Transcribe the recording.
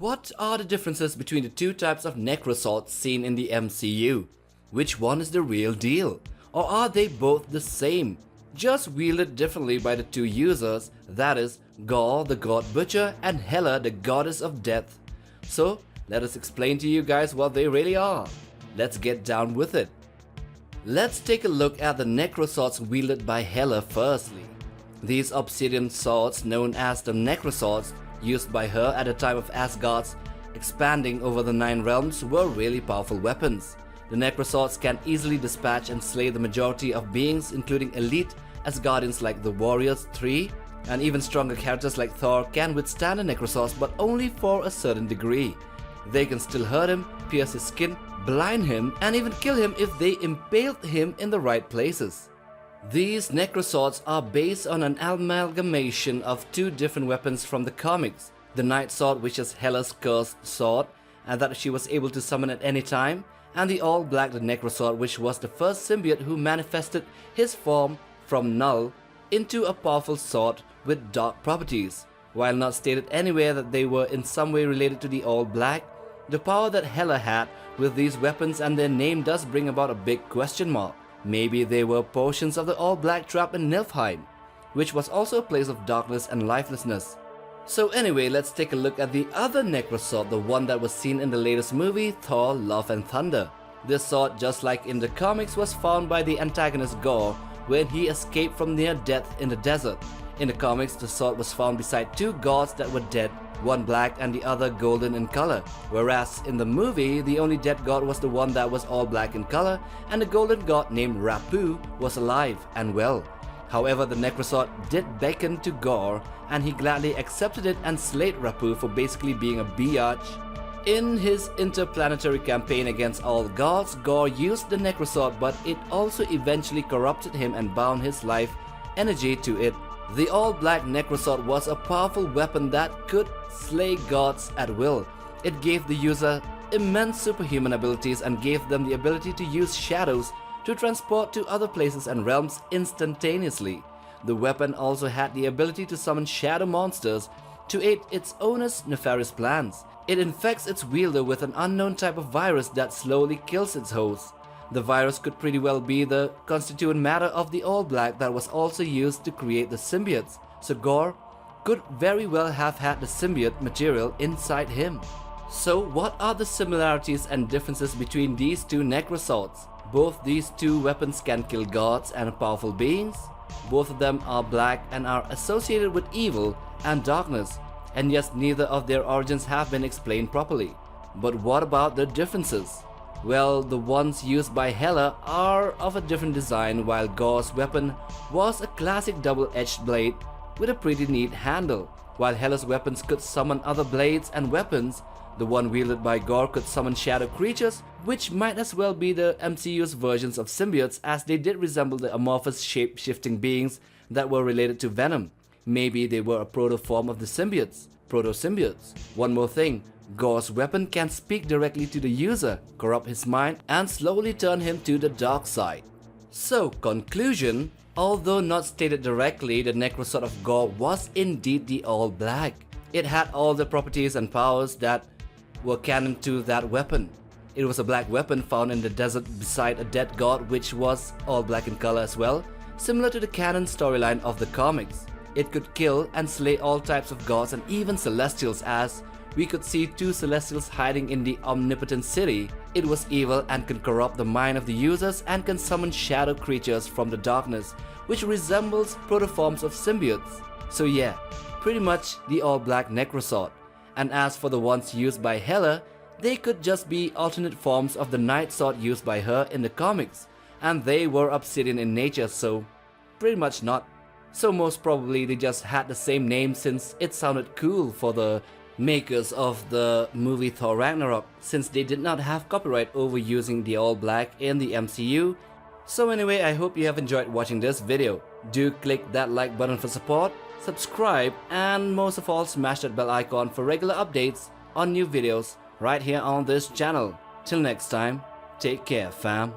What are the differences between the two types of necroswords seen in the MCU? Which one is the real deal? Or are they both the same, just wielded differently by the two users, that is, Gorr the God Butcher and Hela the Goddess of Death? So, let us explain to you guys what they really are. Let's get down with it. Let's take a look at the necroswords wielded by Hela firstly. These obsidian swords, known as the necroswords, used by her at the time of Asgard's expanding over the 9 realms, were really powerful weapons. The necroswords can easily dispatch and slay the majority of beings, including elite Asgardians like the Warriors 3, and even stronger characters like Thor can withstand the necroswords, but only for a certain degree. They can still hurt him, pierce his skin, blind him, and even kill him if they impaled him in the right places. These necroswords are based on an amalgamation of 2 different weapons from the comics. The Night Sword, which is Hela's cursed sword, and that she was able to summon at any time, and the all-black Necrosword, which was the first symbiote who manifested his form from null into a powerful sword with dark properties. While not stated anywhere that they were in some way related to the all-black, the power that Hela had with these weapons and their name does bring about a big question mark. Maybe they were portions of the all-black trap in Niflheim, which was also a place of darkness and lifelessness. So anyway, let's take a look at the other necrosword, the one that was seen in the latest movie, Thor: Love and Thunder. This sword, just like in the comics, was found by the antagonist Gorr when he escaped from near death in the desert. In the comics, the sword was found beside 2 gods that were dead, one black and the other golden in color, whereas in the movie, the only dead god was the one that was all black in color, and the golden god named Rapu was alive and well. However, the necrosword did beckon to Gorr, and he gladly accepted it and slayed Rapu for basically being a biatch. In his interplanetary campaign against all gods, Gorr used the necrosword, but it also eventually corrupted him and bound his life energy to it. The all-black necrosword was a powerful weapon that could slay gods at will. It gave the user immense superhuman abilities and gave them the ability to use shadows to transport to other places and realms instantaneously. The weapon also had the ability to summon shadow monsters to aid its owner's nefarious plans. It infects its wielder with an unknown type of virus that slowly kills its host. The virus could pretty well be the constituent matter of the all-black that was also used to create the symbiotes, so Gorr could very well have had the symbiote material inside him. So what are the similarities and differences between these 2 necroswords? Both these 2 weapons can kill gods and powerful beings. Both of them are black and are associated with evil and darkness, and yes, neither of their origins have been explained properly. But what about the differences? Well, the ones used by Hela are of a different design, while Gorr's weapon was a classic double-edged blade with a pretty neat handle. While Hela's weapons could summon other blades and weapons, the one wielded by Gorr could summon shadow creatures, which might as well be the MCU's versions of symbiotes, as they did resemble the amorphous shape-shifting beings that were related to Venom. Maybe they were a proto-form of the symbiotes, proto-symbiotes. One more thing, Gorr's weapon can speak directly to the user, corrupt his mind, and slowly turn him to the dark side. So, conclusion, although not stated directly, the necrosword of Gorr was indeed the all-black. It had all the properties and powers that were canon to that weapon. It was a black weapon found in the desert beside a dead god, which was all black in color as well, similar to the canon storyline of the comics. It could kill and slay all types of gods and even celestials, as we could see 2 celestials hiding in the omnipotent city. It was evil and can corrupt the mind of the users and can summon shadow creatures from the darkness, which resembles protoforms of symbiotes. So yeah, pretty much the all-black necrosword. And as for the ones used by Hela, they could just be alternate forms of the Night Sword used by her in the comics, and they were obsidian in nature, so pretty much not. So most probably they just had the same name since it sounded cool for the makers of the movie Thor Ragnarok, since they did not have copyright over using the all-black in the MCU. So anyway, I hope you have enjoyed watching this video. Do click that like button for support, subscribe, and most of all smash that bell icon for regular updates on new videos right here on this channel. Till next time, take care fam.